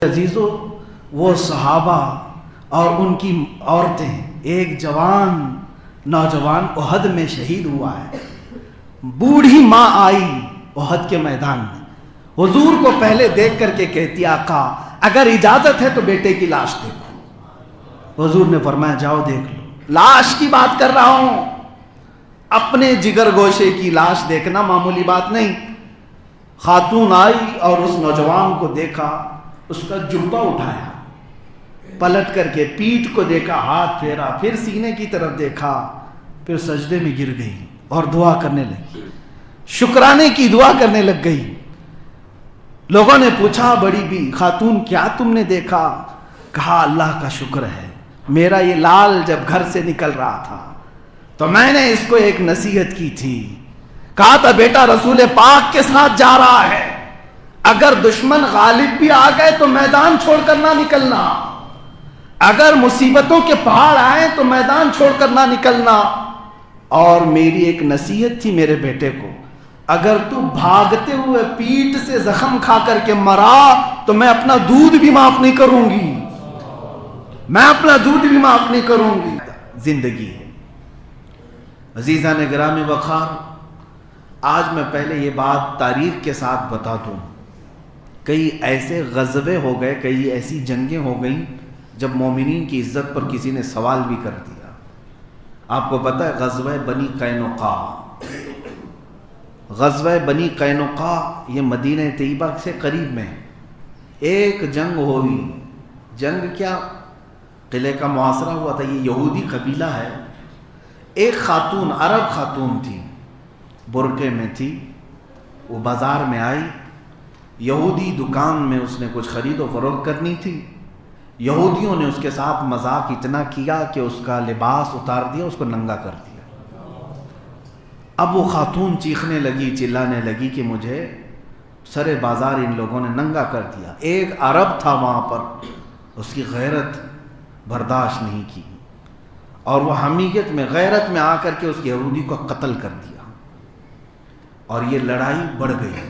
عزیزو، وہ صحابہ اور ان کی عورتیں، ایک جوان نوجوان احد میں شہید ہوا ہے. بوڑھی ماں آئی احد کے میدان میں، حضور کو پہلے دیکھ کر کے کہتی آقا اگر اجازت ہے تو بیٹے کی لاش دیکھو. حضور نے فرمایا جاؤ دیکھ لو. لاش کی بات کر رہا ہوں، اپنے جگر گوشے کی لاش دیکھنا معمولی بات نہیں. خاتون آئی اور اس نوجوان کو دیکھا، اس کا جبہ اٹھایا، پلٹ کر کے پیٹھ کو دیکھا، ہاتھ پھیرا، پھر سینے کی طرف دیکھا، پھر سجدے میں گر گئی اور دعا کرنے لگی، شکرانے کی دعا کرنے لگ گئی. لوگوں نے پوچھا بڑی بھی خاتون کیا تم نے دیکھا؟ کہا اللہ کا شکر ہے، میرا یہ لال جب گھر سے نکل رہا تھا تو میں نے اس کو ایک نصیحت کی تھی، کہا تھا بیٹا رسول پاک کے ساتھ جا رہا ہے، اگر دشمن غالب بھی آ گئے تو میدان چھوڑ کر نہ نکلنا، اگر مصیبتوں کے پہاڑ آئے تو میدان چھوڑ کر نہ نکلنا. اور میری ایک نصیحت تھی میرے بیٹے کو، اگر تو بھاگتے ہوئے پیٹھ سے زخم کھا کر کے مرا تو میں اپنا دودھ بھی معاف نہیں کروں گی، میں اپنا دودھ بھی معاف نہیں کروں گی. زندگی ہے. عزیزان گرامی وقار، آج میں پہلے یہ بات تاریخ کے ساتھ بتا دوں، کئی ایسے غزوے ہو گئے، کئی ایسی جنگیں ہو گئیں جب مومنین کی عزت پر کسی نے سوال بھی کر دیا. آپ کو پتہ ہے غزوہ بنی قینقاع، غزوہ بنی قینقاع یہ مدینہ طیبہ سے قریب میں ایک جنگ ہوئی. جنگ کیا، قلعے کا محاصرہ ہوا تھا. یہ یہودی قبیلہ ہے. ایک خاتون، عرب خاتون تھی، برقعے میں تھی، وہ بازار میں آئی، یہودی دکان میں اس نے کچھ خرید و فروخت کرنی تھی. یہودیوں نے اس کے ساتھ مذاق اتنا کیا کہ اس کا لباس اتار دیا، اس کو ننگا کر دیا. اب وہ خاتون چیخنے لگی، چلانے لگی کہ مجھے سرے بازار ان لوگوں نے ننگا کر دیا. ایک عرب تھا وہاں پر، اس کی غیرت برداشت نہیں کی اور وہ حمیت میں، غیرت میں آ کر کے اس یہودی کو قتل کر دیا اور یہ لڑائی بڑھ گئی.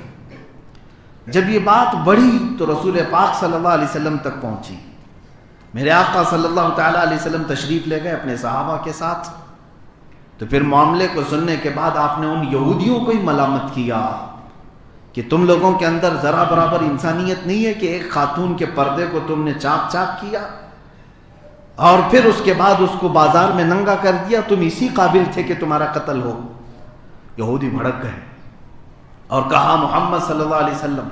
جب یہ بات بڑھی تو رسول پاک صلی اللہ علیہ وسلم تک پہنچی. میرے آقا صلی اللہ تعالیٰ علیہ وسلم تشریف لے گئے اپنے صحابہ کے ساتھ. تو پھر معاملے کو سننے کے بعد آپ نے ان یہودیوں کو ہی ملامت کیا کہ تم لوگوں کے اندر ذرا برابر انسانیت نہیں ہے کہ ایک خاتون کے پردے کو تم نے چاک چاک کیا اور پھر اس کے بعد اس کو بازار میں ننگا کر دیا، تم اسی قابل تھے کہ تمہارا قتل ہو. یہودی بھڑک گئے اور کہا محمد صلی اللہ علیہ وسلم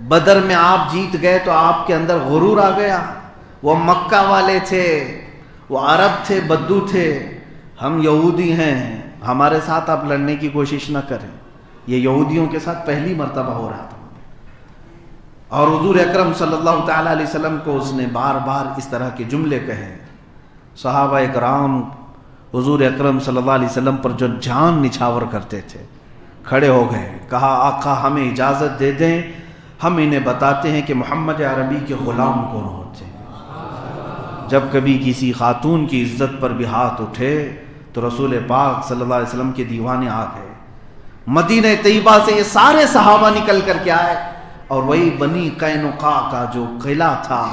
بدر میں آپ جیت گئے تو آپ کے اندر غرور آ گیا. وہ مکہ والے تھے، وہ عرب تھے، بدو تھے، ہم یہودی ہیں، ہمارے ساتھ آپ لڑنے کی کوشش نہ کریں. یہ یہودیوں کے ساتھ پہلی مرتبہ ہو رہا تھا اور حضور اکرم صلی اللہ تعالیٰ علیہ وسلم کو اس نے بار بار اس طرح کے جملے کہے. صحابہ اکرام حضور اکرم صلی اللہ علیہ وسلم پر جو جان نچھاور کرتے تھے کھڑے ہو گئے، کہا آقا ہمیں اجازت دے دیں، ہم انہیں بتاتے ہیں کہ محمد عربی کے غلام کون ہوتے ہیں. جب کبھی کسی خاتون کی عزت پر بھی ہاتھ اٹھے تو رسول پاک صلی اللہ علیہ وسلم کے دیوانے آ گئے. مدینہ طیبہ سے یہ سارے صحابہ نکل کر کے آئے اور وہی بنی قینقاع کا جو قلعہ تھا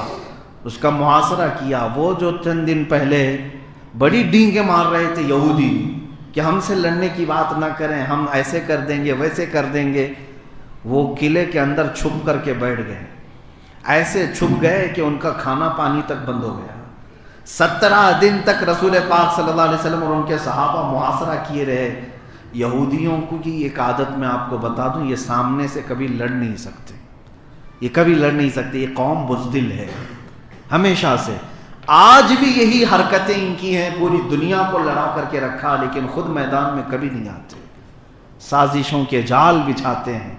اس کا محاصرہ کیا. وہ جو چند دن پہلے بڑی ڈینگیں مار رہے تھے یہودی کہ ہم سے لڑنے کی بات نہ کریں، ہم ایسے کر دیں گے ویسے کر دیں گے، وہ قلعے کے اندر چھپ کر کے بیٹھ گئے. ایسے چھپ گئے کہ ان کا کھانا پانی تک بند ہو گیا. 17 دن تک رسول پاک صلی اللہ علیہ وسلم اور ان کے صحابہ محاصرہ کیے رہے. یہودیوں کی ایک عادت میں آپ کو بتا دوں، یہ سامنے سے کبھی لڑ نہیں سکتے، یہ کبھی لڑ نہیں سکتے. یہ قوم بزدل ہے ہمیشہ سے. آج بھی یہی حرکتیں ان کی ہیں، پوری دنیا کو لڑا کر کے رکھا لیکن خود میدان میں کبھی نہیں آتے. سازشوں کے جال بچھاتے ہیں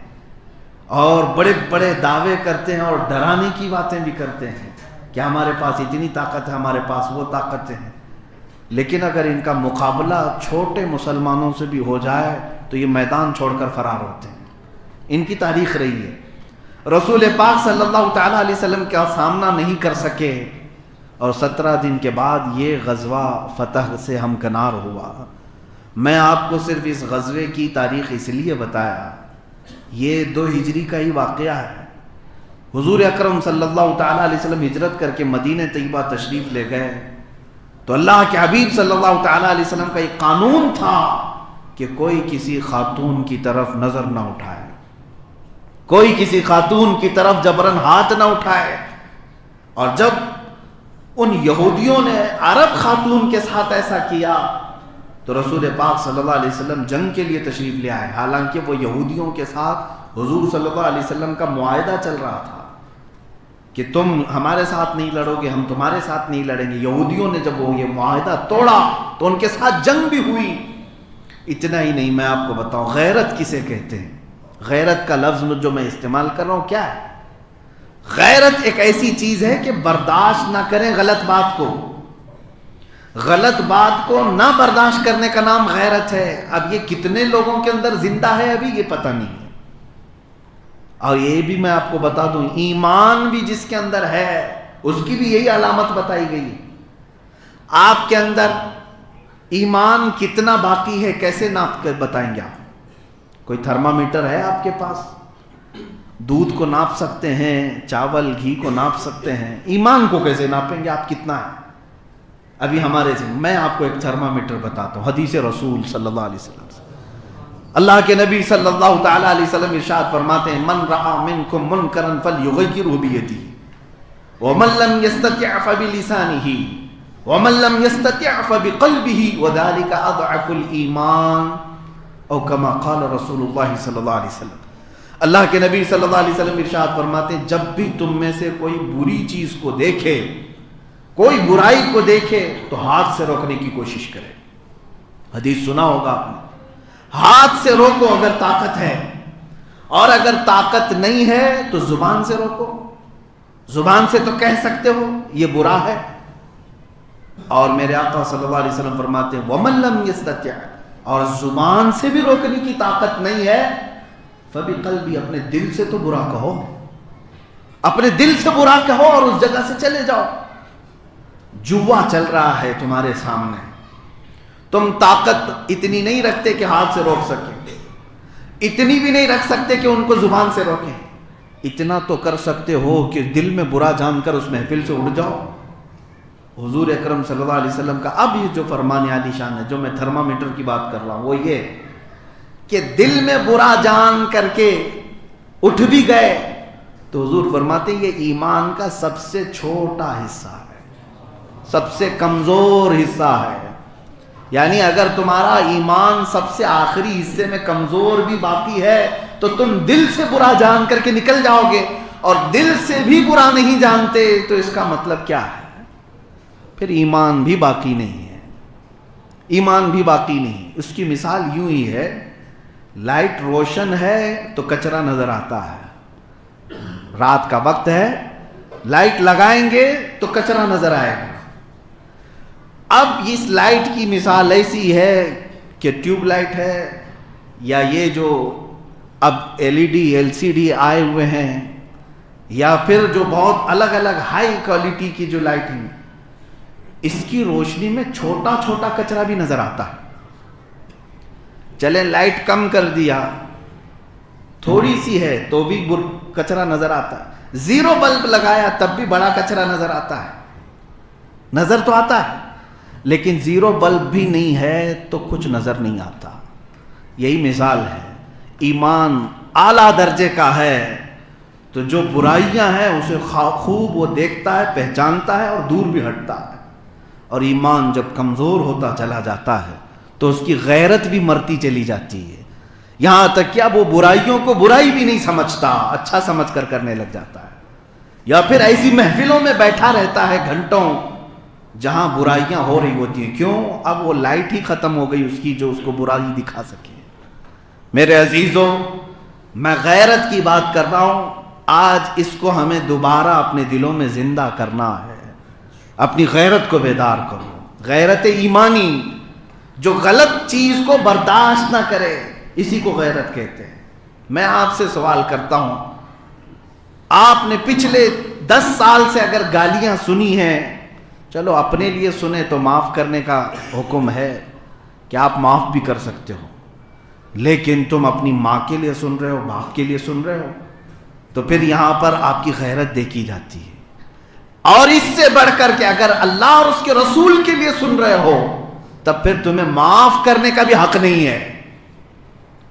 اور بڑے بڑے دعوے کرتے ہیں اور ڈرانے کی باتیں بھی کرتے ہیں کہ ہمارے پاس اتنی طاقت ہے، ہمارے پاس وہ طاقتیں ہیں. لیکن اگر ان کا مقابلہ چھوٹے مسلمانوں سے بھی ہو جائے تو یہ میدان چھوڑ کر فرار ہوتے ہیں. ان کی تاریخ رہی ہے. رسول پاک صلی اللہ تعالیٰ علیہ وسلم کا سامنا نہیں کر سکے اور 17 دن کے بعد یہ غزوہ فتح سے ہمکنار ہوا. میں آپ کو صرف اس غزوے کی تاریخ اس لیے بتایا، یہ 2 ہجری کا ہی واقعہ ہے. حضور اکرم صلی اللہ تعالیٰ علیہ وسلم ہجرت کر کے مدینہ طیبہ تشریف لے گئے تو اللہ کے حبیب صلی اللہ تعالیٰ علیہ وسلم کا ایک قانون تھا کہ کوئی کسی خاتون کی طرف نظر نہ اٹھائے، کوئی کسی خاتون کی طرف جبرن ہاتھ نہ اٹھائے. اور جب ان یہودیوں نے عرب خاتون کے ساتھ ایسا کیا تو رسول پاک صلی اللہ علیہ وسلم جنگ کے لیے تشریف لے آئے، حالانکہ وہ یہودیوں کے ساتھ حضور صلی اللہ علیہ وسلم کا معاہدہ چل رہا تھا کہ تم ہمارے ساتھ نہیں لڑو گے، ہم تمہارے ساتھ نہیں لڑیں گے. یہودیوں نے جب وہ یہ معاہدہ توڑا تو ان کے ساتھ جنگ بھی ہوئی. اتنا ہی نہیں، میں آپ کو بتاؤں غیرت کسے کہتے ہیں. غیرت کا لفظ جو میں استعمال کر رہا ہوں کیا ہے؟ غیرت ایک ایسی چیز ہے کہ برداشت نہ کریں غلط بات کو. غلط بات کو نہ برداشت کرنے کا نام غیرت ہے. اب یہ کتنے لوگوں کے اندر زندہ ہے ابھی یہ پتہ نہیں ہے. اور یہ بھی میں آپ کو بتا دوں، ایمان بھی جس کے اندر ہے اس کی بھی یہی علامت بتائی گئی. آپ کے اندر ایمان کتنا باقی ہے کیسے ناپ کر بتائیں گے آپ؟ کوئی تھرمامیٹر ہے آپ کے پاس؟ دودھ کو ناپ سکتے ہیں، چاول گھی کو ناپ سکتے ہیں، ایمان کو کیسے ناپیں گے آپ کتنا ہے؟ ابھی ہمارے سے میں آپ کو ایک تھرمامیٹر بتاتا ہوں حدیث رسول صلی اللہ علیہ وسلم سے. اللہ کے نبی صلی اللہ تعالیٰ علیہ وسلم ارشاد فرماتے ہیں من رأى منکم منکرا فلیغیرہ بیدہ ومن لم یستطع فبلسانہ ومن لم یستطع فبقلبہ وذلک اضعف الایمان او کما قال رسول اللہ صلی اللہ علیہ وسلم. اللہ کے نبی صلی اللہ علیہ وسلم ارشاد فرماتے ہیں جب بھی تم میں سے کوئی بری چیز کو دیکھے، کوئی برائی کو دیکھے تو ہاتھ سے روکنے کی کوشش کرے. حدیث سنا ہوگا آپ نے، ہاتھ سے روکو اگر طاقت ہے، اور اگر طاقت نہیں ہے تو زبان سے روکو. زبان سے تو کہہ سکتے ہو یہ برا ہے. اور میرے آقا صلی اللہ علیہ وسلم فرماتے ہیں وَمَن لَمْ يَسْتَطِعْ، اور زبان سے بھی روکنے کی طاقت نہیں ہے فَبِقَلْبِهِ، اپنے دل سے تو برا کہو، اپنے دل سے برا کہو اور اس جگہ سے چلے جاؤ. جوا چل رہا ہے تمہارے سامنے، تم طاقت اتنی نہیں رکھتے کہ ہاتھ سے روک سکیں، اتنی بھی نہیں رکھ سکتے کہ ان کو زبان سے روکیں. اتنا تو کر سکتے ہو کہ دل میں برا جان کر اس محفل سے اڑ جاؤ. حضور اکرم صلی اللہ علیہ وسلم کا اب یہ جو فرمان عالی شان ہے، جو میں تھرمامیٹر کی بات کر رہا ہوں، وہ یہ کہ دل میں برا جان کر کے اٹھ بھی گئے تو حضور فرماتے ہیں یہ ایمان کا سب سے چھوٹا حصہ ہے، سب سے کمزور حصہ ہے. یعنی اگر تمہارا ایمان سب سے آخری حصے میں کمزور بھی باقی ہے تو تم دل سے برا جان کر کے نکل جاؤ گے، اور دل سے بھی برا نہیں جانتے تو اس کا مطلب کیا ہے؟ پھر ایمان بھی باقی نہیں ہے. ایمان بھی باقی نہیں. اس کی مثال یوں ہی ہے، لائٹ روشن ہے تو کچرا نظر آتا ہے. رات کا وقت ہے، لائٹ لگائیں گے تو کچرا نظر آئے گا. اب اس لائٹ کی مثال ایسی ہے کہ ٹیوب لائٹ ہے، یا یہ جو اب LED LCD آئے ہوئے ہیں، یا پھر جو بہت الگ الگ ہائی کوالٹی کی جو لائٹ ہیں، اس کی روشنی میں چھوٹا چھوٹا کچرا بھی نظر آتا ہے. چلیں لائٹ کم کر دیا، تھوڑی سی ہے تو بھی کچرا نظر آتا ہے. زیرو بلب لگایا تب بھی بڑا کچرا نظر آتا ہے. نظر تو آتا ہے، لیکن زیرو بلب بھی نہیں ہے تو کچھ نظر نہیں آتا. یہی مثال ہے. ایمان اعلیٰ درجے کا ہے تو جو برائیاں ہیں اسے خوب وہ دیکھتا ہے، پہچانتا ہے اور دور بھی ہٹتا ہے. اور ایمان جب کمزور ہوتا چلا جاتا ہے تو اس کی غیرت بھی مرتی چلی جاتی ہے. یہاں تک کہ اب وہ برائیوں کو برائی بھی نہیں سمجھتا، اچھا سمجھ کر کرنے لگ جاتا ہے. یا پھر ایسی محفلوں میں بیٹھا رہتا ہے گھنٹوں جہاں برائیاں ہو رہی ہوتی ہیں. کیوں؟ اب وہ لائٹ ہی ختم ہو گئی اس کی جو اس کو برائی دکھا سکے. میرے عزیزوں، میں غیرت کی بات کر رہا ہوں. آج اس کو ہمیں دوبارہ اپنے دلوں میں زندہ کرنا ہے. اپنی غیرت کو بیدار کرو. غیرت ایمانی، جو غلط چیز کو برداشت نہ کرے، اسی کو غیرت کہتے ہیں. میں آپ سے سوال کرتا ہوں، آپ نے پچھلے 10 سال سے اگر گالیاں سنی ہیں، چلو اپنے لیے سنیں تو معاف کرنے کا حکم ہے کہ آپ معاف بھی کر سکتے ہو، لیکن تم اپنی ماں کے لیے سن رہے ہو، باپ کے لیے سن رہے ہو، تو پھر یہاں پر آپ کی غیرت دیکھی جاتی ہے. اور اس سے بڑھ کر کے اگر اللہ اور اس کے رسول کے لیے سن رہے ہو تب پھر تمہیں معاف کرنے کا بھی حق نہیں ہے,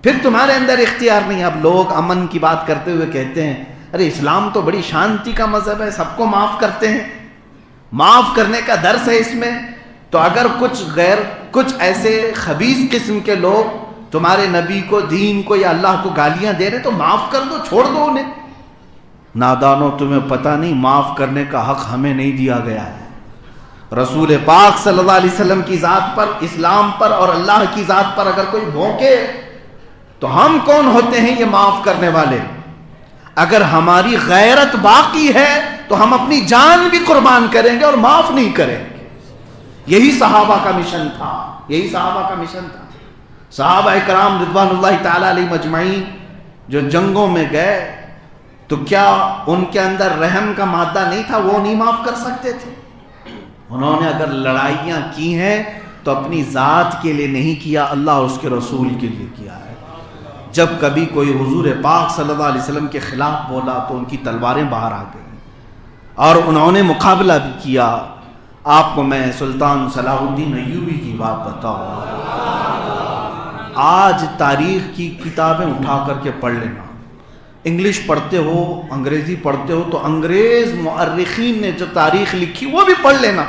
پھر تمہارے اندر اختیار نہیں. اب لوگ امن کی بات کرتے ہوئے کہتے ہیں ارے اسلام تو بڑی شانتی کا مذہب ہے, سب کو معاف کرتے ہیں, معاف کرنے کا درس ہے اس میں. تو اگر کچھ ایسے خبیث قسم کے لوگ تمہارے نبی کو, دین کو یا اللہ کو گالیاں دے رہے تو معاف کر دو, چھوڑ دو انہیں. نادانو تمہیں پتہ نہیں معاف کرنے کا حق ہمیں نہیں دیا گیا ہے. رسول پاک صلی اللہ علیہ وسلم کی ذات پر, اسلام پر اور اللہ کی ذات پر اگر کوئی بھونکے تو ہم کون ہوتے ہیں یہ معاف کرنے والے؟ اگر ہماری غیرت باقی ہے تو ہم اپنی جان بھی قربان کریں گے اور معاف نہیں کریں گے. یہی صحابہ کا مشن تھا, یہی صحابہ کا مشن تھا. صحابہ اکرام رضوان اللہ تعالی علیہ مجمعین جو جنگوں میں گئے تو کیا ان کے اندر رحم کا مادہ نہیں تھا؟ وہ نہیں معاف کر سکتے تھے؟ انہوں نے اگر لڑائیاں کی ہیں تو اپنی ذات کے لیے نہیں کیا, اللہ اور اس کے رسول کے لیے کیا ہے. جب کبھی کوئی حضور پاک صلی اللہ علیہ وسلم کے خلاف بولا تو ان کی تلواریں باہر آ گئیں اور انہوں نے مقابلہ بھی کیا. آپ کو میں سلطان صلاح الدین ایوبی کی بات بتاؤں, آج تاریخ کی کتابیں اٹھا کر کے پڑھ لینا, انگلش پڑھتے ہو, انگریزی پڑھتے ہو تو انگریز مؤرخین نے جو تاریخ لکھی وہ بھی پڑھ لینا.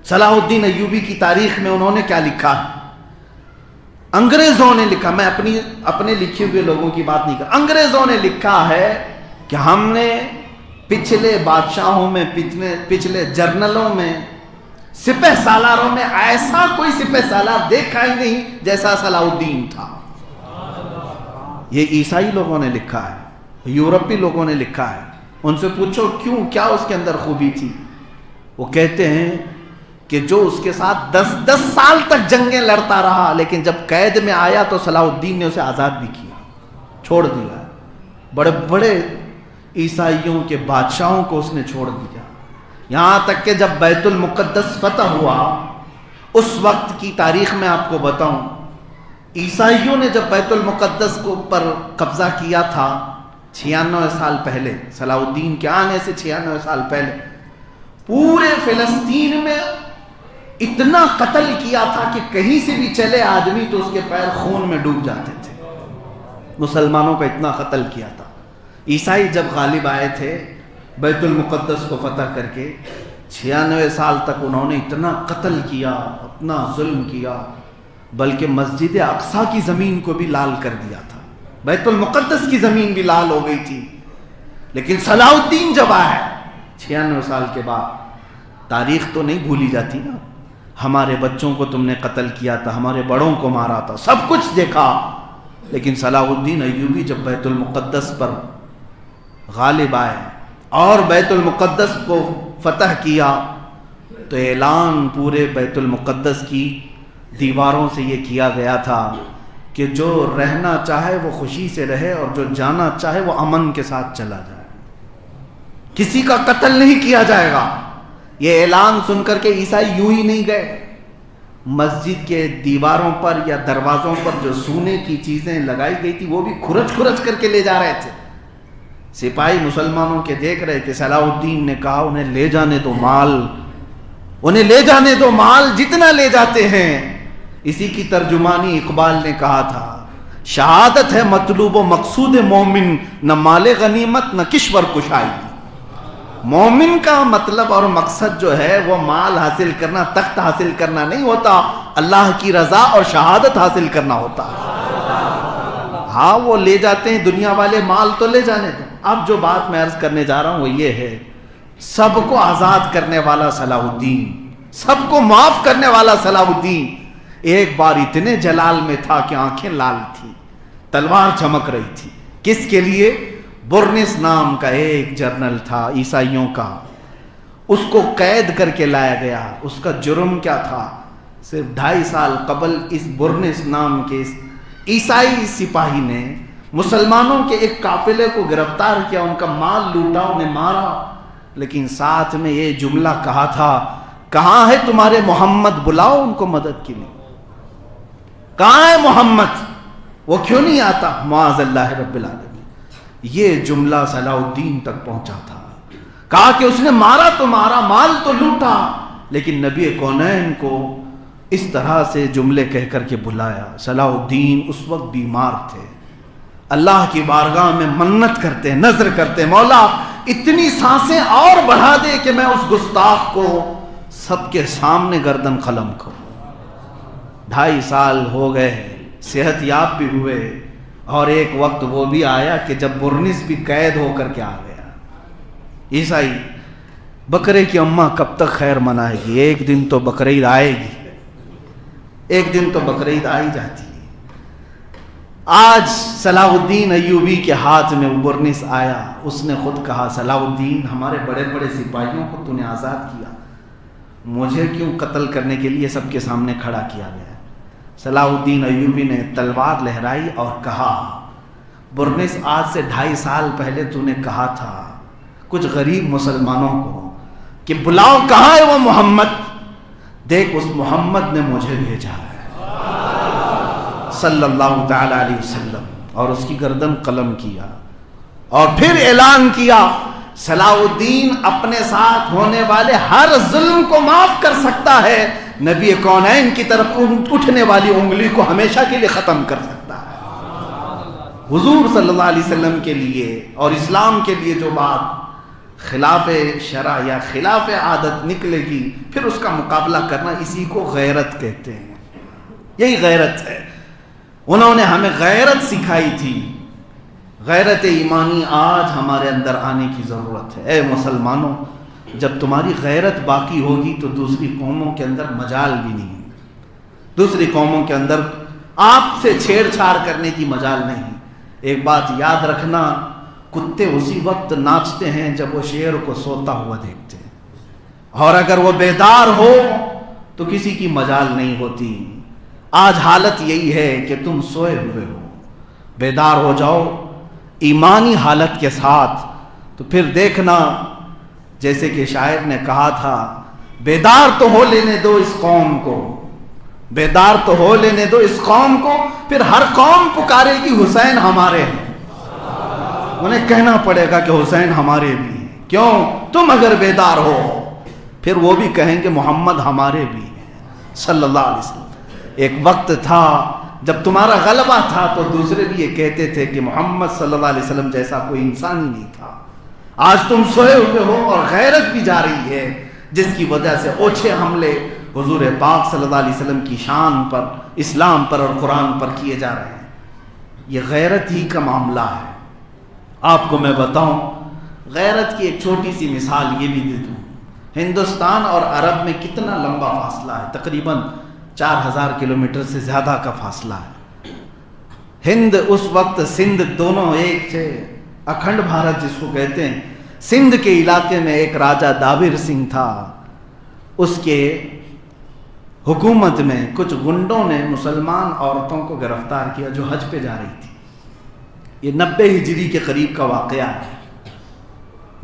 صلاح الدین ایوبی کی تاریخ میں انہوں نے کیا لکھا ہے, انگریزوں نے لکھا, میں اپنے لکھے ہوئے لوگوں کی بات نہیں کر, انگریزوں نے لکھا ہے کہ ہم نے پچھلے بادشاہوں میں, پچھلے جرنلوں میں, سپہ سالاروں میں ایسا کوئی سپہ سالار دیکھا ہی نہیں جیسا صلاح الدین تھا. یہ عیسائی لوگوں نے لکھا ہے, یورپی لوگوں نے لکھا ہے. ان سے پوچھو کیوں, کیا اس کے اندر خوبی تھی؟ وہ کہتے ہیں کہ جو اس کے ساتھ 10 سال تک جنگیں لڑتا رہا, لیکن جب قید میں آیا تو صلاح الدین نے اسے آزاد بھی کیا, چھوڑ دیا. بڑے بڑے عیسائیوں کے بادشاہوں کو اس نے چھوڑ دیا. یہاں تک کہ جب بیت المقدس فتح ہوا, اس وقت کی تاریخ میں آپ کو بتاؤں, عیسائیوں نے جب بیت المقدس کو پر قبضہ کیا تھا 96 سال پہلے, صلاح الدین کے آنے سے 96 سال پہلے, پورے فلسطین میں اتنا قتل کیا تھا کہ کہیں سے بھی چلے آدمی تو اس کے پیر خون میں ڈوب جاتے تھے. مسلمانوں کا اتنا قتل کیا تھا. عیسائی جب غالب آئے تھے بیت المقدس کو فتح کر کے, 96 سال تک انہوں نے اتنا قتل کیا, اتنا ظلم کیا, بلکہ مسجد اقصی کی زمین کو بھی لال کر دیا تھا. بیت المقدس کی زمین بھی لال ہو گئی تھی. لیکن صلاح الدین جب آئے 96 سال کے بعد, تاریخ تو نہیں بھولی جاتی نا, ہمارے بچوں کو تم نے قتل کیا تھا, ہمارے بڑوں کو مارا تھا, سب کچھ دیکھا. لیکن صلاح الدین ایوبی جب بیت المقدس پر غالب آئے اور بیت المقدس کو فتح کیا تو اعلان پورے بیت المقدس کی دیواروں سے یہ کیا گیا تھا کہ جو رہنا چاہے وہ خوشی سے رہے اور جو جانا چاہے وہ امن کے ساتھ چلا جائے, کسی کا قتل نہیں کیا جائے گا. یہ اعلان سن کر کے عیسائی یوں ہی نہیں گئے, مسجد کے دیواروں پر یا دروازوں پر جو سونے کی چیزیں لگائی گئی تھی وہ بھی کھرچ کھرچ کر کے لے جا رہے تھے. سپاہی مسلمانوں کے دیکھ رہے کہ صلاح الدین نے کہا انہیں لے جانے دو مال, انہیں لے جانے دو مال, جتنا لے جاتے ہیں. اسی کی ترجمانی اقبال نے کہا تھا, شہادت ہے مطلوب و مقصود مومن, نہ مال غنیمت نہ کشور کشائی. مومن کا مطلب اور مقصد جو ہے وہ مال حاصل کرنا, تخت حاصل کرنا نہیں ہوتا, اللہ کی رضا اور شہادت حاصل کرنا ہوتا. ہاں وہ لے جاتے ہیں دنیا والے, مال تو لے جانے دیں. اب جو بات میں عرض کرنے جا رہا ہوں وہ یہ ہے, سب کو آزاد کرنے والا صلاح الدین, سب کو معاف کرنے والا صلاح الدین ایک بار اتنے جلال میں تھا کہ آنکھیں لال تھی, تلوار چمک رہی تھی. کس کے لیے؟ برنس نام کا ایک جرنل تھا عیسائیوں کا, اس کو قید کر کے لایا گیا. اس کا جرم کیا تھا؟ صرف 2.5 سال قبل اس برنس نام کے اس عیسائی سپاہی نے مسلمانوں کے ایک قافلے کو گرفتار کیا, ان کا مال لوٹا, انہیں مارا, لیکن ساتھ میں یہ جملہ کہا تھا, کہاں ہے تمہارے محمد, بلاؤ ان کو مدد کے لیے. کہاں ہے محمد, وہ کیوں نہیں آتا؟ معاذ اللہ رب العالمین. یہ جملہ صلاح الدین تک پہنچا تھا. کہا کہ اس نے مارا تو مارا، مال تو لوٹا، لیکن نبی کونین کو اس طرح سے جملے کہہ کر کے بلایا. صلاح الدین اس وقت بیمار تھے، اللہ کی بارگاہ میں منت کرتے، نذر کرتے، مولا اتنی سانسیں اور بڑھا دے کہ میں اس گستاخ کو سب کے سامنے گردن قلم کروں. 2.5 سال ہو گئے، صحت یاب بھی ہوئے، اور ایک وقت وہ بھی آیا کہ جب برنس بھی قید ہو کر کے آ گیا. عیسائی بکرے کی اماں کب تک خیر منائے گی؟ ایک دن تو بقرعید آئے گی، ایک دن تو بقرعید آ ہی جاتی ہے. آج صلاح الدین ایوبی کے ہاتھ میں وہ برنس آیا. اس نے خود کہا صلاح الدین ہمارے بڑے بڑے سپاہیوں کو تو نے آزاد کیا، مجھے کیوں قتل کرنے کے لیے سب کے سامنے کھڑا کیا گیا؟ صلاح الدین ایوبی نے تلوار لہرائی اور کہا برنس آج سے 2.5 سال پہلے تو نے کہا تھا کچھ غریب مسلمانوں کو کہ بلاؤ کہاں ہے وہ محمد، دیکھ اس محمد نے مجھے بھیجا ہے صلی اللہ تعالی علیہ وسلم. اور اس کی گردن قلم کیا اور پھر اعلان کیا صلاح الدین اپنے ساتھ ہونے والے ہر ظلم کو معاف کر سکتا ہے، نبی کونین کی طرف اٹھنے والی انگلی کو ہمیشہ کے لیے ختم کر سکتا ہے. حضور صلی اللہ علیہ وسلم کے لیے اور اسلام کے لیے جو بات خلاف شرع یا خلاف عادت نکلے گی، پھر اس کا مقابلہ کرنا، اسی کو غیرت کہتے ہیں. یہی غیرت ہے. انہوں نے ہمیں غیرت سکھائی تھی. غیرت ایمانی آج ہمارے اندر آنے کی ضرورت ہے. اے مسلمانوں، جب تمہاری غیرت باقی ہوگی تو دوسری قوموں کے اندر مجال بھی نہیں، دوسری قوموں کے اندر آپ سے چھیڑ چھاڑ کرنے کی مجال نہیں. ایک بات یاد رکھنا، کتے اسی وقت ناچتے ہیں جب وہ شیر کو سوتا ہوا دیکھتے ہیں، اور اگر وہ بیدار ہو تو کسی کی مجال نہیں ہوتی. آج حالت یہی ہے کہ تم سوئے ہوئے ہو، بیدار ہو جاؤ ایمانی حالت کے ساتھ، تو پھر دیکھنا جیسے کہ شاعر نے کہا تھا بیدار تو ہو لینے دو اس قوم کو، بیدار تو ہو لینے دو اس قوم کو، پھر ہر قوم پکارے گی حسین ہمارے ہیں. انہیں کہنا پڑے گا کہ حسین ہمارے بھی ہیں. کیوں؟ تم اگر بیدار ہو پھر وہ بھی کہیں گے محمد ہمارے بھی ہیں صلی اللہ علیہ وسلم. ایک وقت تھا جب تمہارا غلبہ تھا تو دوسرے بھی یہ کہتے تھے کہ محمد صلی اللہ علیہ وسلم جیسا کوئی انسان ہی نہیں تھا. آج تم سوئے ہوئے ہو اور غیرت بھی جا رہی ہے، جس کی وجہ سے اوچھے حملے حضور پاک صلی اللہ علیہ وسلم کی شان پر، اسلام پر اور قرآن پر کیے جا رہے ہیں. یہ غیرت ہی کا معاملہ ہے. آپ کو میں بتاؤں غیرت کی ایک چھوٹی سی مثال یہ بھی دے دوں. ہندوستان اور عرب میں کتنا لمبا فاصلہ ہے؟ تقریباً 4000 کلومیٹر سے زیادہ کا فاصلہ ہے. ہند اس وقت سندھ دونوں ایک تھے، اکھنڈ بھارت جس کو کہتے ہیں. سندھ کے علاقے میں ایک راجہ دابر سنگھ تھا. اس کے حکومت میں کچھ گنڈوں نے مسلمان عورتوں کو گرفتار کیا جو حج پہ جا رہی تھی. یہ 90 ہجری کے قریب کا واقعہ ہے.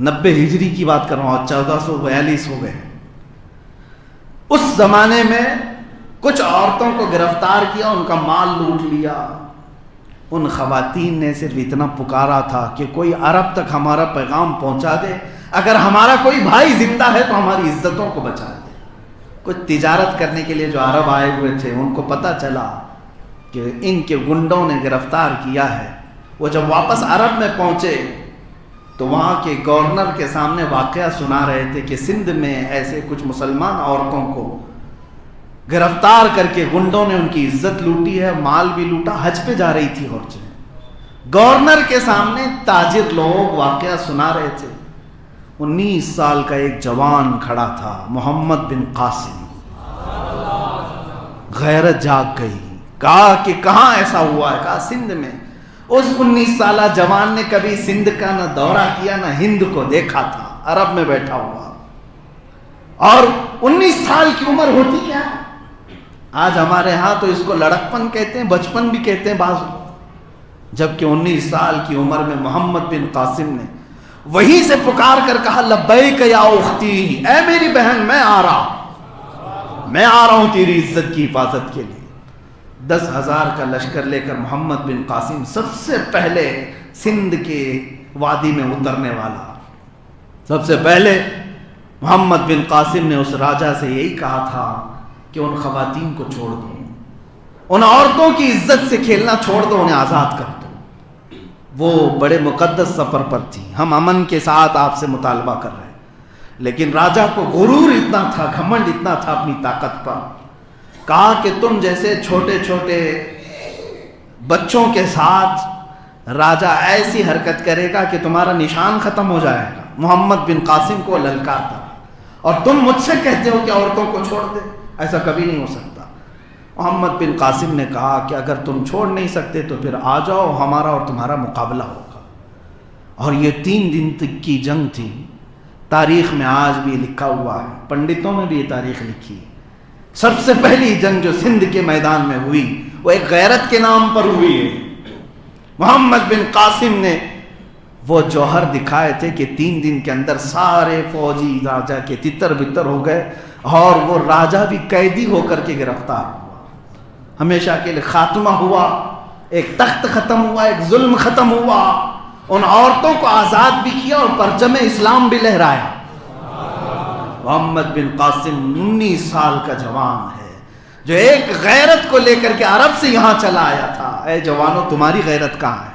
90 ہجری کی بات کر رہا ہوں، 1442 ہو گئے. اس زمانے میں کچھ عورتوں کو گرفتار کیا، ان کا مال لوٹ لیا. ان خواتین نے صرف اتنا پکارا تھا کہ کوئی عرب تک ہمارا پیغام پہنچا دے، اگر ہمارا کوئی بھائی زندہ ہے تو ہماری عزتوں کو بچا دے. کچھ تجارت کرنے کے لیے جو عرب آئے ہوئے تھے ان کو پتہ چلا کہ ان کے گنڈوں نے گرفتار کیا ہے. وہ جب واپس عرب میں پہنچے تو وہاں کے گورنر کے سامنے واقعہ سنا رہے تھے کہ سندھ میں ایسے کچھ مسلمان عورتوں کو گرفتار کر کے گنڈوں نے ان کی عزت لوٹی ہے، مال بھی لوٹا. حج پہ جا رہی تھی عورتیں. گورنر کے سامنے تاجر لوگ واقعہ سنا رہے تھے. 19 سال کا ایک جوان کھڑا تھا، محمد بن قاسم. غیرت جاگ گئی. کہا کہ کہاں ایسا ہوا ہے؟ کہا سندھ میں. اس 19 سالہ جوان نے کبھی سندھ کا نہ دورہ کیا نہ ہند کو دیکھا تھا، عرب میں بیٹھا ہوا. اور 19 سال کی عمر ہوتی کیا؟ آج ہمارے ہاں تو اس کو لڑکپن کہتے ہیں، بچپن بھی کہتے ہیں بعض، جبکہ 19 سال کی عمر میں محمد بن قاسم نے وہیں سے پکار کر کہا لبیک یا اختی، اے میری بہن میں آ رہا ہوں تیری عزت کی حفاظت کے لیے. 10,000 کا لشکر لے کر محمد بن قاسم سب سے پہلے سندھ کے وادی میں اترنے والا۔ سب سے پہلے محمد بن قاسم نے اس راجا سے یہی کہا تھا کہ ان خواتین کو چھوڑ دو، ان عورتوں کی عزت سے کھیلنا چھوڑ دو، انہیں آزاد کر دو۔ وہ بڑے مقدس سفر پر تھی، ہم امن کے ساتھ آپ سے مطالبہ کر رہے ہیں، لیکن راجا کو غرور اتنا تھا، گھمنڈ اتنا تھا اپنی طاقت پر، کہا کہ تم جیسے چھوٹے چھوٹے بچوں کے ساتھ راجا ایسی حرکت کرے گا کہ تمہارا نشان ختم ہو جائے گا۔ محمد بن قاسم کو للکارتا، اور تم مجھ سے کہتے ہو کہ عورتوں کو چھوڑ دے، ایسا کبھی نہیں ہو سکتا۔ محمد بن قاسم نے کہا کہ اگر تم چھوڑ نہیں سکتے تو پھر آ جاؤ، ہمارا اور تمہارا مقابلہ ہوگا۔ اور یہ 3 دن تک کی جنگ تھی، تاریخ میں آج بھی لکھا ہوا ہے، پنڈتوں میں بھی یہ تاریخ لکھی ہے۔ سب سے پہلی جنگ جو سندھ کے میدان میں ہوئی وہ ایک غیرت کے نام پر ہوئی ہے۔ محمد بن قاسم نے وہ جوہر دکھائے تھے کہ 3 دن کے اندر سارے فوجی راجا کے تتر بتر ہو گئے، اور وہ راجا بھی قیدی ہو کر کے گرفتار ہوا، ہمیشہ کے لیے خاتمہ ہوا، ایک تخت ختم ہوا، ایک ظلم ختم ہوا، ان عورتوں کو آزاد بھی کیا اور پرچم اسلام بھی لہرایا۔ محمد بن قاسم 19 سال کا جوان ہے جو ایک غیرت کو لے کر کے عرب سے یہاں چلا آیا تھا۔ اے جوانوں، تمہاری غیرت کہاں ہے؟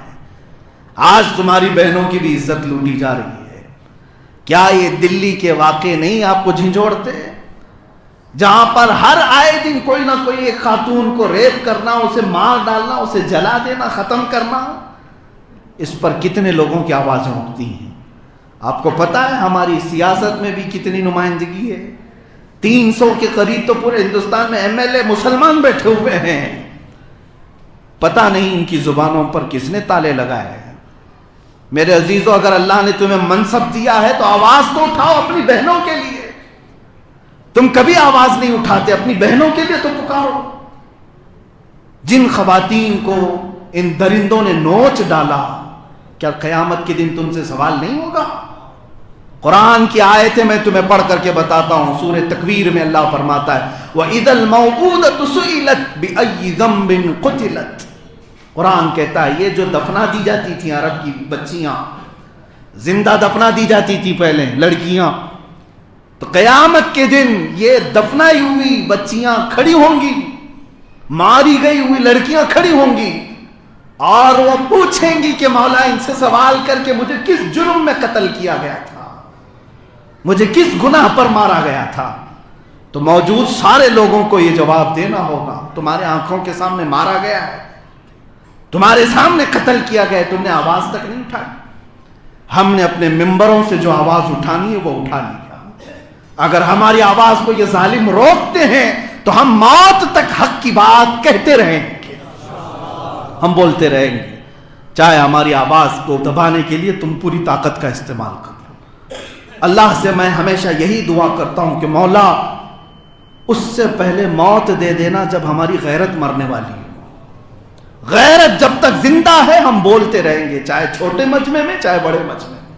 آج تمہاری بہنوں کی بھی عزت لوٹی جا رہی ہے۔ کیا یہ دلی کے واقعے نہیں آپ کو جھنجھوڑتے، جہاں پر ہر آئے دن کوئی نہ کوئی ایک خاتون کو ریپ کرنا، اسے مار ڈالنا، اسے جلا دینا، ختم کرنا؟ اس پر کتنے لوگوں کی آوازیں اٹھتی ہیں؟ آپ کو پتا ہے ہماری سیاست میں بھی کتنی نمائندگی ہے؟ 300 کے قریب تو پورے ہندوستان میں MLA مسلمان بیٹھے ہوئے ہیں۔ پتہ نہیں ان کی زبانوں پر کس نے تالے لگائے ہیں۔ میرے عزیزوں، اگر اللہ نے تمہیں منصب دیا ہے تو آواز تو اٹھاؤ اپنی بہنوں کے لیے۔ تم کبھی آواز نہیں اٹھاتے، اپنی بہنوں کے لیے تو پکارو۔ جن خواتین کو ان درندوں نے نوچ ڈالا، کیا قیامت کے دن تم سے سوال نہیں ہوگا؟ قرآن کی آیتیں میں تمہیں پڑھ کر کے بتاتا ہوں۔ سورہ تکویر میں اللہ فرماتا ہے وَإِذَا الْمَوْءُودَةُ سُئِلَتْ بِأَيِّ ذَنبٍ قُتِلَتْ۔ قرآن کہتا ہے یہ جو دفنا دی جاتی تھیں عرب کی بچیاں، زندہ دفنا دی جاتی تھی پہلے لڑکیاں، تو قیامت کے دن یہ دفنائی ہوئی بچیاں کھڑی ہوں گی، ماری گئی ہوئی لڑکیاں کھڑی ہوں گی، اور وہ پوچھیں گی کہ مولا ان سے سوال کر کے مجھے کس جرم میں قتل کیا گیا تھا، مجھے کس گناہ پر مارا گیا تھا؟ تو موجود سارے لوگوں کو یہ جواب دینا ہوگا، تمہارے آنکھوں کے سامنے مارا گیا ہے، تمہارے سامنے قتل کیا گیا ہے، تم نے آواز تک نہیں اٹھائی۔ ہم نے اپنے ممبروں سے جو آواز اٹھانی ہے وہ اٹھا لیا۔ اگر ہماری آواز کو یہ ظالم روکتے ہیں تو ہم موت تک حق کی بات کہتے رہیں گے، ہم بولتے رہیں گے، چاہے ہماری آواز کو دبانے کے لیے تم پوری طاقت کا استعمال کر لو۔ اللہ سے میں ہمیشہ یہی دعا کرتا ہوں کہ مولا اس سے پہلے موت دے دینا جب ہماری غیرت مرنے والی ہے۔ غیرت جب تک زندہ ہے ہم بولتے رہیں گے، چاہے چھوٹے مجمع میں چاہے بڑے مجمع میں۔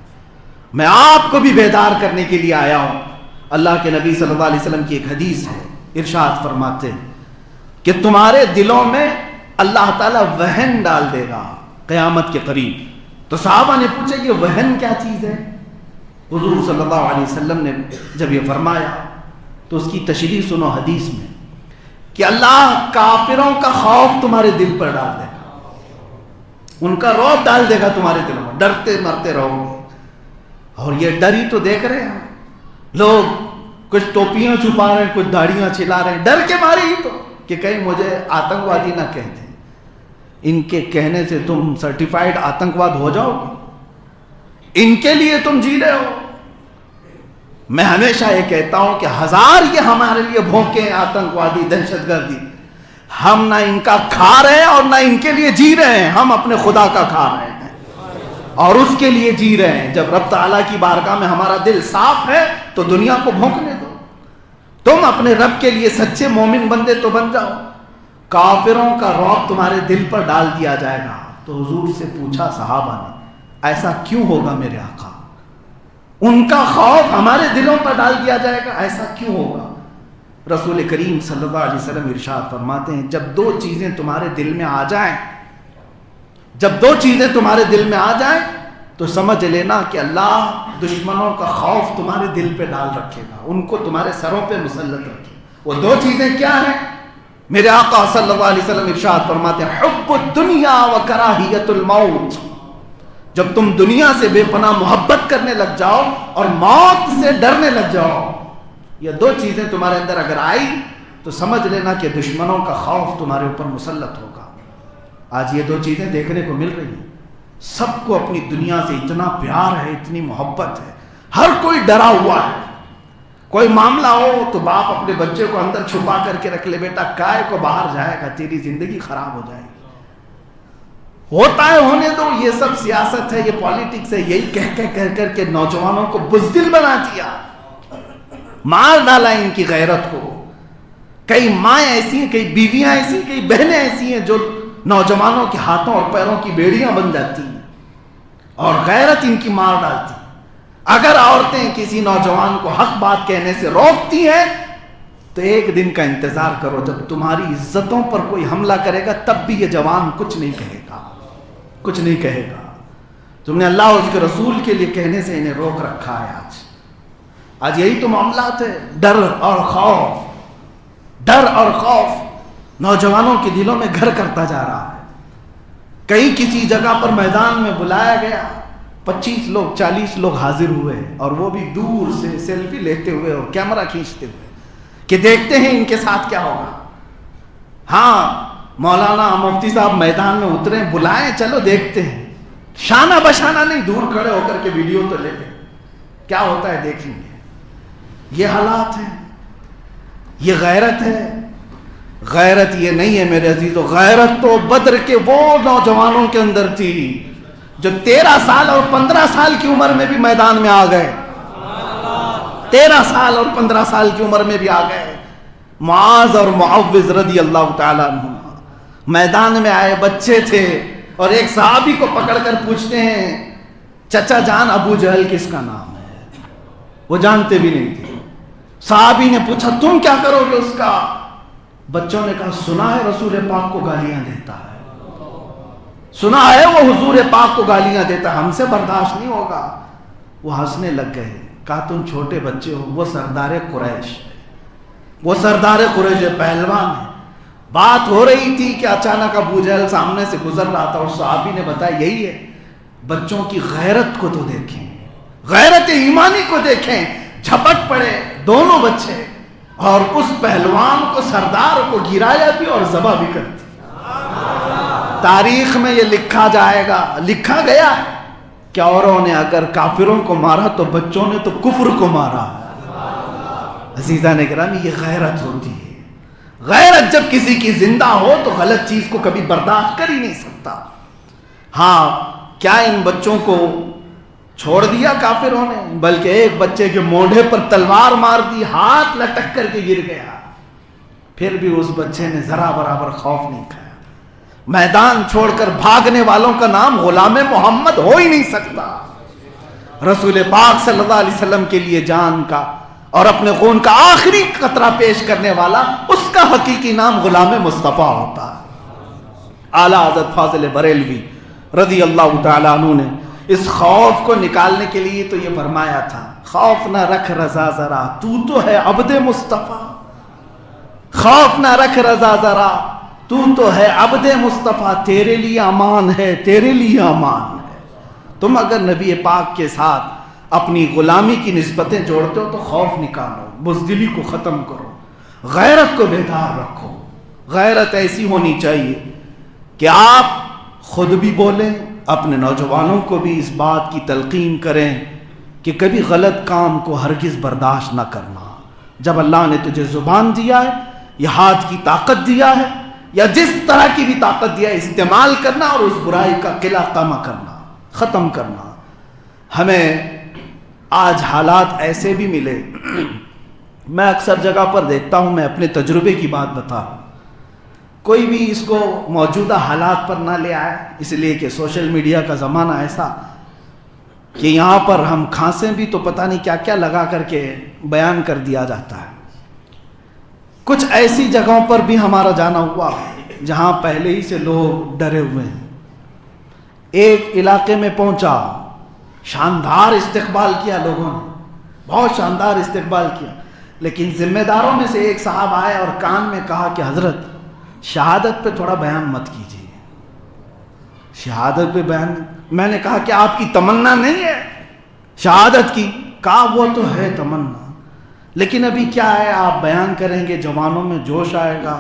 میں آپ کو بھی بیدار کرنے کے لیے آیا ہوں۔ اللہ کے نبی صلی اللہ علیہ وسلم کی ایک حدیث ہے، ارشاد فرماتے ہیں کہ تمہارے دلوں میں اللہ تعالیٰ وہن ڈال دے گا قیامت کے قریب۔ تو صحابہ نے پوچھا کہ وہن کیا چیز ہے؟ حضور صلی اللہ علیہ وسلم نے جب یہ فرمایا تو اس کی تشریح سنو حدیث میں کہ اللہ کافروں کا خوف تمہارے دل پر ڈال دے گا، ان کا رعب ڈال دے گا تمہارے دلوں میں، ڈرتے مرتے رہو گے۔ اور یہ ڈر ہی تو دیکھ رہے ہیں لوگ، کچھ ٹوپیاں چھپا رہے ہیں، کچھ داڑیاں چلا رہے ہیں، ڈر کے مارے ہی تو کہ کہیں مجھے آتنکوادی نہ کہہ دیں۔ ان کے کہنے سے تم سرٹیفائیڈ آتنکواد ہو جاؤ گے، ان کے لیے تم جی رہے ہو۔ میں ہمیشہ یہ کہتا ہوں کہ 1000 یہ ہمارے لیے بھونکے آتنکوادی دہشت گردی، ہم نہ ان کا کھا رہے ہیں اور نہ ان کے لیے جی رہے ہیں، ہم اپنے خدا کا کھا رہے ہیں اور اس کے لیے جی رہے ہیں۔ جب رب تعالیٰ کی بارگاہ میں ہمارا دل صاف ہے تو دنیا کو بھونکنے دو، تم اپنے رب کے لیے سچے مومن بندے تو بن جاؤ۔ کافروں کا رعب تمہارے دل پر ڈال دیا جائے گا۔ تو حضور سے پوچھا صحابہ نے ایسا کیوں ہوگا میرے آقا؟ ان کا خوف ہمارے دلوں پر ڈال دیا جائے گا، ایسا کیوں ہوگا؟ رسول کریم صلی اللہ علیہ وسلم ارشاد فرماتے ہیں جب 2 چیزیں تمہارے دل میں آ جائیں، جب دو چیزیں تمہارے دل میں آ جائیں تو سمجھ لینا کہ اللہ دشمنوں کا خوف تمہارے دل پہ ڈال رکھے گا، ان کو تمہارے سروں پہ مسلط رکھے گا۔ وہ دو چیزیں کیا ہیں؟ میرے آقا صلی اللہ علیہ وسلم ارشاد فرماتے ہیں حب الدنیا و کراہیت الموت، جب تم دنیا سے بے پناہ محبت کرنے لگ جاؤ اور موت سے ڈرنے لگ جاؤ، یہ دو چیزیں تمہارے اندر اگر آئی تو سمجھ لینا کہ دشمنوں کا خوف تمہارے اوپر مسلط ہوگا۔ آج یہ دو چیزیں دیکھنے کو مل رہی ہیں، سب کو اپنی دنیا سے اتنا پیار ہے، اتنی محبت ہے، ہر کوئی ڈرا ہوا ہے۔ کوئی معاملہ ہو تو باپ اپنے بچے کو اندر چھپا کر کے رکھ لے، بیٹا کائے کو باہر جائے گا، تیری زندگی خراب ہو جائے گی۔ ہوتا ہے ہونے دو، یہ سب سیاست ہے، یہ پالیٹکس ہے، یہی کہہ کر کے نوجوانوں کو بزدل بنا دیا، مار ڈالا ان کی غیرت کو۔ کئی مائیں ایسی ہیں، کئی بیویاں ایسی ہیں، کئی بہنیں ایسی ہیں جو نوجوانوں کے ہاتھوں اور پیروں کی بیڑیاں بن جاتی ہیں اور غیرت ان کی مار ڈالتی۔ اگر عورتیں کسی نوجوان کو حق بات کہنے سے روکتی ہیں تو ایک دن کا انتظار کرو، جب تمہاری عزتوں پر کوئی حملہ کرے گا تب بھی یہ جوان کچھ نہیں کہے گا، کچھ نہیں کہے گا۔ تم نے اللہ اور اس کے رسول کے لیے کہنے سے انہیں روک رکھا ہے۔ آج یہی تو معاملات ہے، ڈر اور خوف، ڈر اور خوف نوجوانوں کے دلوں میں گھر کرتا جا رہا ہے۔ کہیں کسی جگہ پر میدان میں بلایا گیا، 25 لوگ 40 لوگ حاضر ہوئے اور وہ بھی دور سے سیلفی لیتے ہوئے اور کیمرہ کھینچتے ہوئے کہ دیکھتے ہیں ان کے ساتھ کیا ہوگا۔ ہاں مولانا مفتی صاحب میدان میں اترے، بلائیں، چلو دیکھتے ہیں، شانہ بشانہ نہیں، دور کھڑے ہو کر کے ویڈیو تو لے لیں، کیا ہوتا ہے دیکھیں گے۔ یہ حالات ہیں، یہ غیرت ہے۔ غیرت یہ نہیں ہے میرے عزیزو، غیرت تو بدر کے وہ نوجوانوں کے اندر تھی جو 13 سال اور 15 سال کی عمر میں بھی میدان میں آ گئے، 13 سال اور 15 سال کی عمر میں بھی آ گئے۔ معاذ اور معوذ رضی اللہ تعالیٰ عنہ میدان میں آئے، بچے تھے، اور ایک صحابی کو پکڑ کر پوچھتے ہیں چچا جان ابو جہل کس کا نام ہے؟ وہ جانتے بھی نہیں تھے۔ صحابی نے پوچھا تم کیا کرو گے اس کا؟ بچوں نے کہا سنا ہے رسول پاک کو گالیاں دیتا ہے، سنا ہے وہ حضور پاک کو گالیاں دیتا ہے، ہم سے برداشت نہیں ہوگا۔ وہ ہنسنے لگ گئے، کہا تم چھوٹے بچے ہو، وہ سردار قریش ہے، وہ سردار قریش پہلوان ہے۔ بات ہو رہی تھی کہ اچانک ابو جہل سامنے سے گزر رہا تھا اور صحابی نے بتایا یہی ہے۔ بچوں کی غیرت کو تو دیکھیں، غیرت ایمانی کو دیکھیں، جھپٹ پڑے دونوں بچے اور اس پہلوان کو، سردار کو گرایا بھی اور ذبح بھی کر دیا۔ تاریخ میں یہ لکھا جائے گا، لکھا گیا ہے کہ اوروں نے اگر کافروں کو مارا تو بچوں نے تو کفر کو مارا۔ عزیزان گرامی، یہ غیرت ہوتی ہے۔ غیرت جب کسی کی زندہ ہو تو غلط چیز کو کبھی برداشت کر ہی نہیں سکتا۔ ہاں کیا ان بچوں کو چھوڑ دیا کافروں نے؟ بلکہ ایک بچے کے مونڈھے پر تلوار مار دی، ہاتھ لٹک کر کے گر گیا، پھر بھی اس بچے نے ذرا برابر خوف نہیں کھایا۔ میدان چھوڑ کر بھاگنے والوں کا نام غلام محمد ہو ہی نہیں سکتا۔ رسول پاک صلی اللہ علیہ وسلم کے لیے جان کا اور اپنے خون کا آخری قطرہ پیش کرنے والا، اس کا حقیقی نام غلام مصطفیٰ ہوتا ہے۔ اعلیٰ حضرت فاضل بریلوی رضی اللہ تعالیٰ عنہ نے اس خوف کو نکالنے کے لیے تو یہ فرمایا تھا، خوف نہ رکھ رضا ذرا تو ہے عبد مصطفیٰ، خوف نہ رکھ رضا ذرا تو ہے عبد مصطفیٰ، تیرے لیے امان ہے، تیرے لیے امان ہے۔ تم اگر نبی پاک کے ساتھ اپنی غلامی کی نسبتیں جوڑتے ہو تو خوف نکالو، بزدلی کو ختم کرو، غیرت کو بیدار رکھو۔ غیرت ایسی ہونی چاہیے کہ آپ خود بھی بولیں، اپنے نوجوانوں کو بھی اس بات کی تلقین کریں کہ کبھی غلط کام کو ہرگز برداشت نہ کرنا۔ جب اللہ نے تجھے زبان دیا ہے یا ہاتھ کی طاقت دیا ہے یا جس طرح کی بھی طاقت دیا ہے، استعمال کرنا اور اس برائی کا قلع قمع کرنا، ختم کرنا۔ ہمیں آج حالات ایسے بھی ملے، میں اکثر جگہ پر دیکھتا ہوں، میں اپنے تجربے کی بات بتا رہا ہوں، کوئی بھی اس کو موجودہ حالات پر نہ لے آئے، اس لیے کہ سوشل میڈیا کا زمانہ ایسا کہ یہاں پر ہم کھانسیں بھی تو پتہ نہیں کیا کیا لگا کر کے بیان کر دیا جاتا ہے۔ کچھ ایسی جگہوں پر بھی ہمارا جانا ہوا جہاں پہلے ہی سے لوگ ڈرے ہوئے ہیں، ایک علاقے میں پہنچا، شاندار استقبال کیا لوگوں نے، بہت شاندار استقبال کیا، لیکن ذمہ داروں میں سے ایک صاحب آئے اور کان میں کہا کہ حضرت شہادت پہ تھوڑا بیان مت کیجیے، شہادت پہ بیان۔ میں نے کہا کہ آپ کی تمنا نہیں ہے شہادت کی؟ کہا وہ تو ہے تمنا، لیکن ابھی کیا ہے، آپ بیان کریں گے جوانوں میں جوش آئے گا،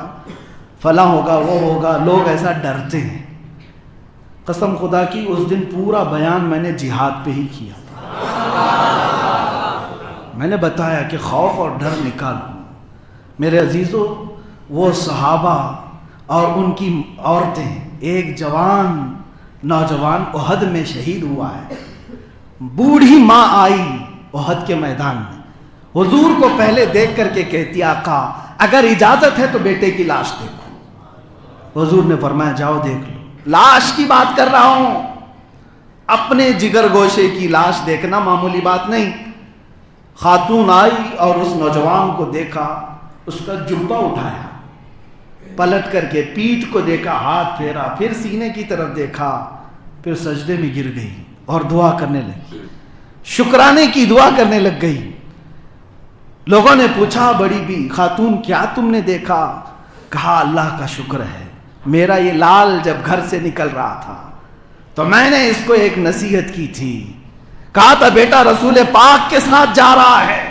فلاں ہوگا وہ ہوگا، لوگ ایسا ڈرتے ہیں۔ قسم خدا کی اس دن پورا بیان میں نے جہاد پہ ہی کیا تھا۔ میں نے بتایا کہ خوف اور ڈر نکالو۔ میرے عزیزو، وہ صحابہ اور ان کی عورتیں، ایک جوان نوجوان احد میں شہید ہوا ہے، بوڑھی ماں آئی احد کے میدان میں، حضور کو پہلے دیکھ کر کے کہتی آقا اگر اجازت ہے تو بیٹے کی لاش دیکھو۔ حضور نے فرمایا جاؤ دیکھ لو۔ لاش کی بات کر رہا ہوں، اپنے جگر گوشے کی لاش دیکھنا معمولی بات نہیں۔ خاتون آئی اور اس نوجوان کو دیکھا، اس کا جبہ اٹھایا، پلٹ کر کے پیٹھ کو دیکھا، ہاتھ پھیرا، پھر سینے کی طرف دیکھا، پھر سجدے میں گر گئی اور دعا کرنے لگی، شکرانے کی دعا کرنے لگ گئی۔ لوگوں نے پوچھا بڑی بھی خاتون کیا تم نے دیکھا؟ کہا اللہ کا شکر ہے، میرا یہ لال جب گھر سے نکل رہا تھا تو میں نے اس کو ایک نصیحت کی تھی، کہا تھا بیٹا رسول پاک کے ساتھ جا رہا ہے،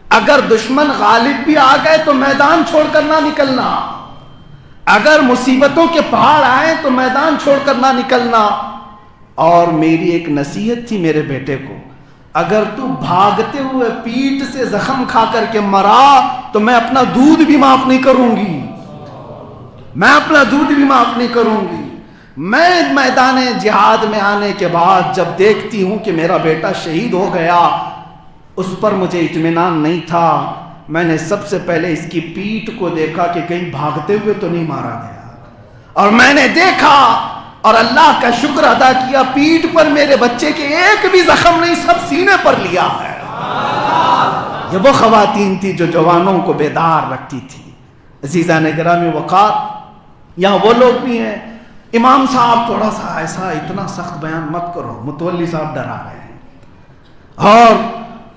اگر دشمن غالب بھی آ گئے تو میدان چھوڑ کر نہ نکلنا، اگر مصیبتوں کے پہاڑ آئے تو میدان چھوڑ کر نہ نکلنا۔ اور میری ایک نصیحت تھی میرے بیٹے کو، اگر تو بھاگتے ہوئے پیٹھ سے زخم کھا کر کے مرا تو میں اپنا دودھ بھی معاف نہیں کروں گی، میں اپنا دودھ بھی معاف نہیں کروں گی۔ میں میدان جہاد میں آنے کے بعد جب دیکھتی ہوں کہ میرا بیٹا شہید ہو گیا، اس پر مجھے اطمینان نہیں تھا، میں نے سب سے پہلے اس کی پیٹھ کو دیکھا کہ کہیں بھاگتے ہوئے تو نہیں مارا گیا، اور میں نے دیکھا اور اللہ کا شکر ادا کیا، پیٹھ پر میرے بچے کے ایک بھی زخم نہیں، سب سینے پر لیا ہے۔ یہ وہ خواتین تھی جو جوانوں کو بیدار رکھتی تھی۔ عزیزان گرامی وقار، یہاں وہ لوگ بھی ہیں، امام صاحب تھوڑا سا ایسا اتنا سخت بیان مت کرو، متولی صاحب ڈرا رہے ہیں اور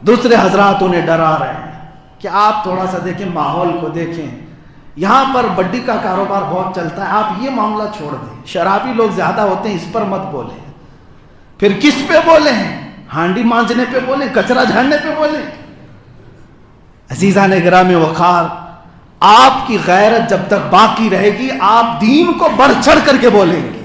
دوسرے حضرات انہیں ڈرا رہے ہیں کہ آپ تھوڑا سا دیکھیں، ماحول کو دیکھیں، یہاں پر بڈی کا کاروبار بہت چلتا ہے، آپ یہ معاملہ چھوڑ دیں، شرابی لوگ زیادہ ہوتے ہیں، اس پر مت بولیں۔ پھر کس پہ بولیں؟ ہانڈی مانجنے پہ بولیں، کچرا جھاڑنے پہ بولیں؟ عزیزان گرامی وقار، آپ کی غیرت جب تک باقی رہے گی آپ دین کو بڑھ چڑھ کر کے بولیں گے۔